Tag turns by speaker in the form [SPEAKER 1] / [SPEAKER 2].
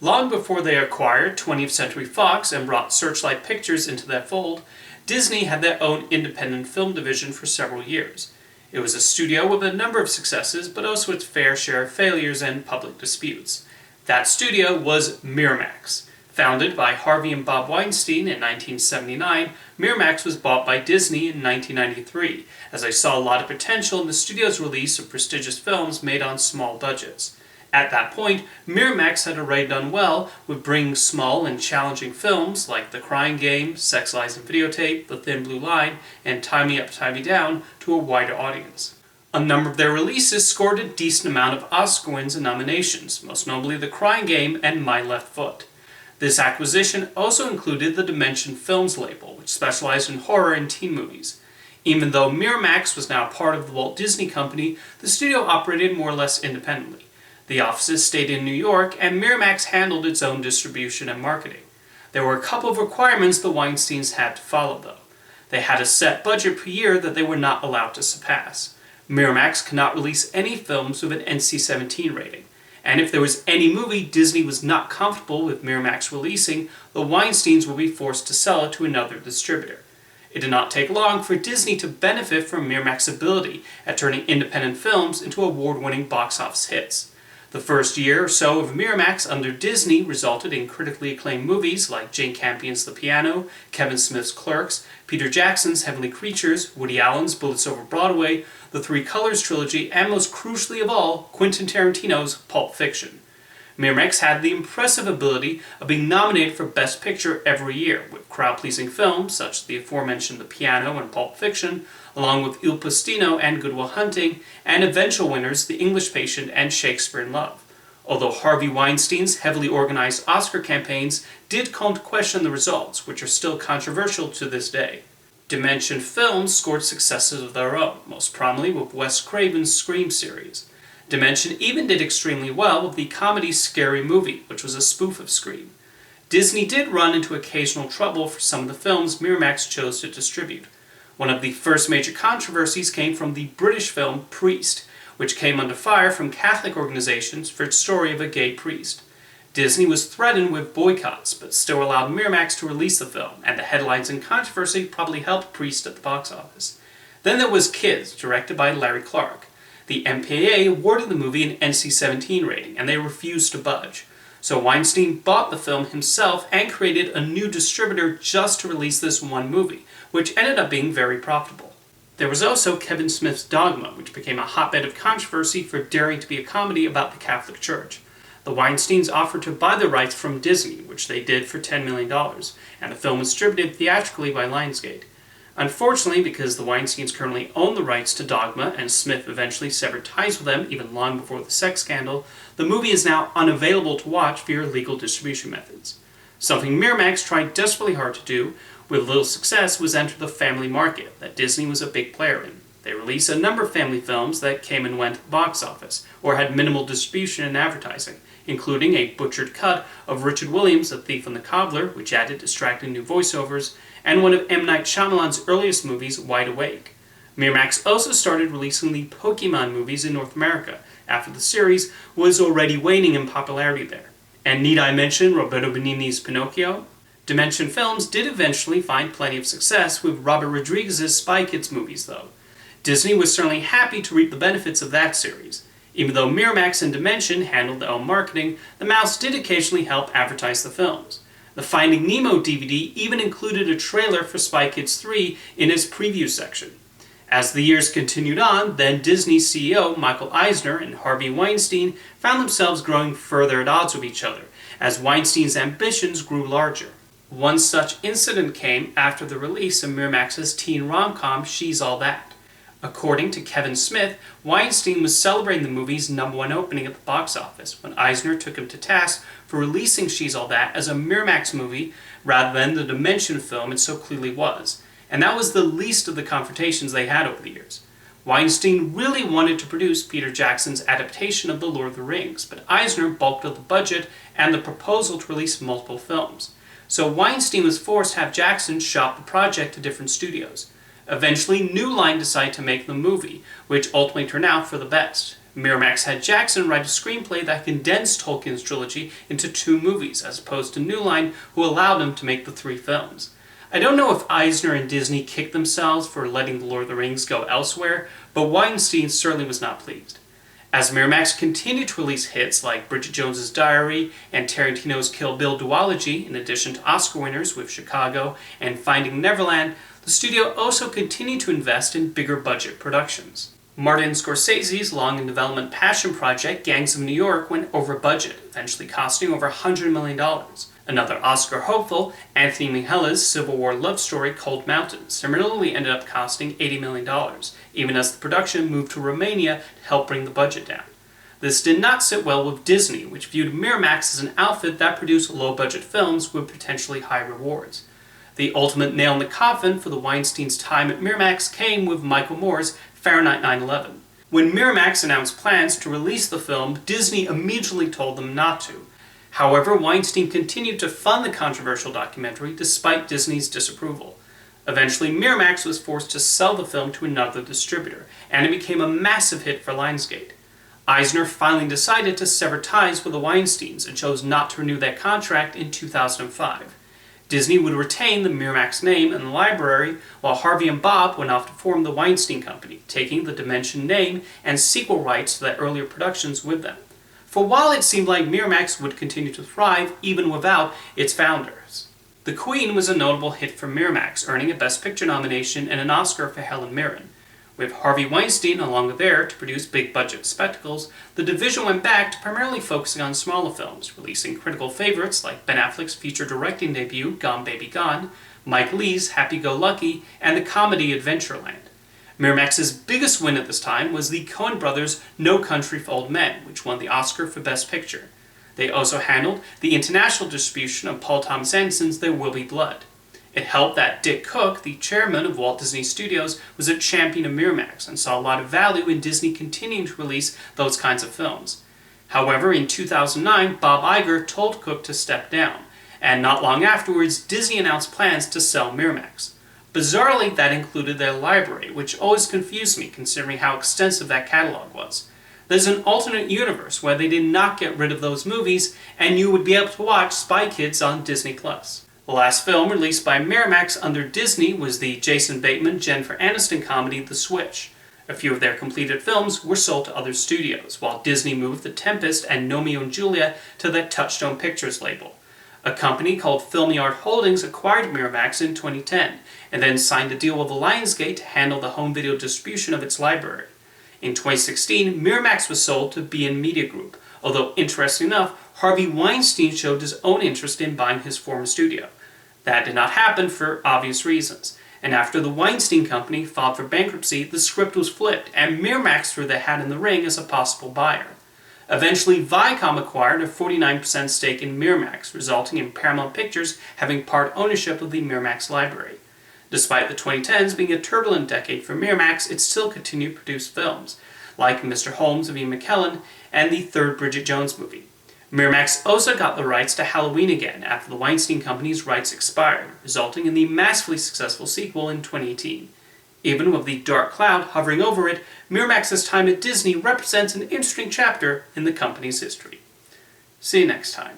[SPEAKER 1] Long before they acquired 20th Century Fox and brought Searchlight Pictures into that fold, Disney had their own independent film division for several years. It was a studio with a number of successes, but also its fair share of failures and public disputes. That studio was Miramax. Founded by Harvey and Bob Weinstein in 1979, Miramax was bought by Disney in 1993, as they saw a lot of potential in the studio's release of prestigious films made on small budgets. At that point, Miramax had already done well with bringing small and challenging films like The Crying Game, Sex, Lies and Videotape, The Thin Blue Line, and Tie Me Up, Tie Me Down to a wider audience. A number of their releases scored a decent amount of Oscar wins and nominations, most notably The Crying Game and My Left Foot. This acquisition also included the Dimension Films label, which specialized in horror and teen movies. Even though Miramax was now part of the Walt Disney Company, the studio operated more or less independently. The offices stayed in New York, and Miramax handled its own distribution and marketing. There were a couple of requirements the Weinsteins had to follow, though. They had a set budget per year that they were not allowed to surpass. Miramax could not release any films with an NC-17 rating. And if there was any movie Disney was not comfortable with Miramax releasing, the Weinsteins would be forced to sell it to another distributor. It did not take long for Disney to benefit from Miramax's ability at turning independent films into award-winning box office hits. The first year or so of Miramax under Disney resulted in critically acclaimed movies like Jane Campion's The Piano, Kevin Smith's Clerks, Peter Jackson's Heavenly Creatures, Woody Allen's Bullets Over Broadway, the Three Colors trilogy, and most crucially of all, Quentin Tarantino's Pulp Fiction. Miramax had the impressive ability of being nominated for Best Picture every year, with crowd-pleasing films such as the aforementioned The Piano and Pulp Fiction, along with Il Postino and Good Will Hunting, and eventual winners The English Patient and Shakespeare in Love. Although Harvey Weinstein's heavily organized Oscar campaigns did call into question the results, which are still controversial to this day. Dimension Films scored successes of their own, most prominently with Wes Craven's Scream series. Dimension even did extremely well with the comedy Scary Movie, which was a spoof of Scream. Disney did run into occasional trouble for some of the films Miramax chose to distribute. One of the first major controversies came from the British film Priest, which came under fire from Catholic organizations for its story of a gay priest. Disney was threatened with boycotts, but still allowed Miramax to release the film, and the headlines and controversy probably helped Priest at the box office. Then there was Kids, directed by Larry Clark. The MPAA awarded the movie an NC-17 rating, and they refused to budge. So Weinstein bought the film himself and created a new distributor just to release this one movie, which ended up being very profitable. There was also Kevin Smith's Dogma, which became a hotbed of controversy for daring to be a comedy about the Catholic Church. The Weinsteins offered to buy the rights from Disney, which they did for $10 million, and the film was distributed theatrically by Lionsgate. Unfortunately, because the Weinsteins currently own the rights to Dogma, and Smith eventually severed ties with them even long before the sex scandal, the movie is now unavailable to watch via legal distribution methods. Something Miramax tried desperately hard to do, with little success, was enter the family market that Disney was a big player in. They released a number of family films that came and went at the box office, or had minimal distribution and advertising, including a butchered cut of Richard Williams' The Thief and the Cobbler, which added distracting new voiceovers, and one of M. Night Shyamalan's earliest movies, Wide Awake. Miramax also started releasing the Pokemon movies in North America, after the series was already waning in popularity there. And need I mention Roberto Benigni's Pinocchio? Dimension Films did eventually find plenty of success with Robert Rodriguez's Spy Kids movies, though. Disney was certainly happy to reap the benefits of that series. Even though Miramax and Dimension handled their own marketing, the Mouse did occasionally help advertise the films. The Finding Nemo DVD even included a trailer for Spy Kids 3 in its preview section. As the years continued on, then Disney CEO Michael Eisner and Harvey Weinstein found themselves growing further at odds with each other, as Weinstein's ambitions grew larger. One such incident came after the release of Miramax's teen rom-com She's All That. According to Kevin Smith, Weinstein was celebrating the movie's #1 opening at the box office when Eisner took him to task for releasing She's All That as a Miramax movie rather than the Dimension film it so clearly was. And that was the least of the confrontations they had over the years. Weinstein really wanted to produce Peter Jackson's adaptation of The Lord of the Rings, but Eisner bulked up the budget and the proposal to release multiple films. So Weinstein was forced to have Jackson shop the project to different studios. Eventually, New Line decided to make the movie, which ultimately turned out for the best. Miramax had Jackson write a screenplay that condensed Tolkien's trilogy into 2 movies, as opposed to New Line, who allowed him to make the 3 films. I don't know if Eisner and Disney kicked themselves for letting The Lord of the Rings go elsewhere, but Weinstein certainly was not pleased. As Miramax continued to release hits like Bridget Jones's Diary and Tarantino's Kill Bill duology, in addition to Oscar winners with Chicago and Finding Neverland, the studio also continued to invest in bigger budget productions. Martin Scorsese's long-in-development passion project, Gangs of New York, went over budget, eventually costing over $100 million. Another Oscar hopeful, Anthony Minghella's Civil War love story, Cold Mountain, similarly ended up costing $80 million, even as the production moved to Romania to help bring the budget down. This did not sit well with Disney, which viewed Miramax as an outfit that produced low-budget films with potentially high rewards. The ultimate nail in the coffin for the Weinstein's time at Miramax came with Michael Moore's Fahrenheit 9/11. When Miramax announced plans to release the film, Disney immediately told them not to. However, Weinstein continued to fund the controversial documentary despite Disney's disapproval. Eventually, Miramax was forced to sell the film to another distributor, and it became a massive hit for Lionsgate. Eisner finally decided to sever ties with the Weinsteins and chose not to renew that contract in 2005. Disney would retain the Miramax name and the library, while Harvey and Bob went off to form the Weinstein Company, taking the Dimension name and sequel rights to their earlier productions with them. For while it seemed like Miramax would continue to thrive even without its founders. The Queen was a notable hit for Miramax, earning a Best Picture nomination and an Oscar for Helen Mirren. With Harvey Weinstein along with heir to produce big-budget spectacles, the division went back to primarily focusing on smaller films, releasing critical favorites like Ben Affleck's feature-directing debut, Gone Baby Gone, Mike Leigh's Happy-Go-Lucky, and the comedy Adventureland. Miramax's biggest win at this time was the Coen brothers' No Country for Old Men, which won the Oscar for Best Picture. They also handled the international distribution of Paul Thomas Anderson's There Will Be Blood. It helped that Dick Cook, the chairman of Walt Disney Studios, was a champion of Miramax and saw a lot of value in Disney continuing to release those kinds of films. However, in 2009, Bob Iger told Cook to step down, and not long afterwards, Disney announced plans to sell Miramax. Bizarrely, that included their library, which always confused me considering how extensive that catalog was. There's an alternate universe where they did not get rid of those movies, and you would be able to watch Spy Kids on Disney+. The last film released by Miramax under Disney was the Jason Bateman-Jennifer Aniston comedy The Switch. A few of their completed films were sold to other studios, while Disney moved The Tempest and Romeo and Juliet to the Touchstone Pictures label. A company called Film Yard Holdings acquired Miramax in 2010, and then signed a deal with Lionsgate to handle the home video distribution of its library. In 2016, Miramax was sold to BN Media Group, although interesting enough, Harvey Weinstein showed his own interest in buying his former studio. That did not happen for obvious reasons, and after the Weinstein Company filed for bankruptcy, the script was flipped, and Miramax threw their hat in the ring as a possible buyer. Eventually, Viacom acquired a 49% stake in Miramax, resulting in Paramount Pictures having part ownership of the Miramax library. Despite the 2010s being a turbulent decade for Miramax, it still continued to produce films, like Mr. Holmes of Ian McKellen and the third Bridget Jones movie. Miramax also got the rights to Halloween again after the Weinstein Company's rights expired, resulting in the massively successful sequel in 2018. Even with the dark cloud hovering over it, Miramax's time at Disney represents an interesting chapter in the company's history. See you next time.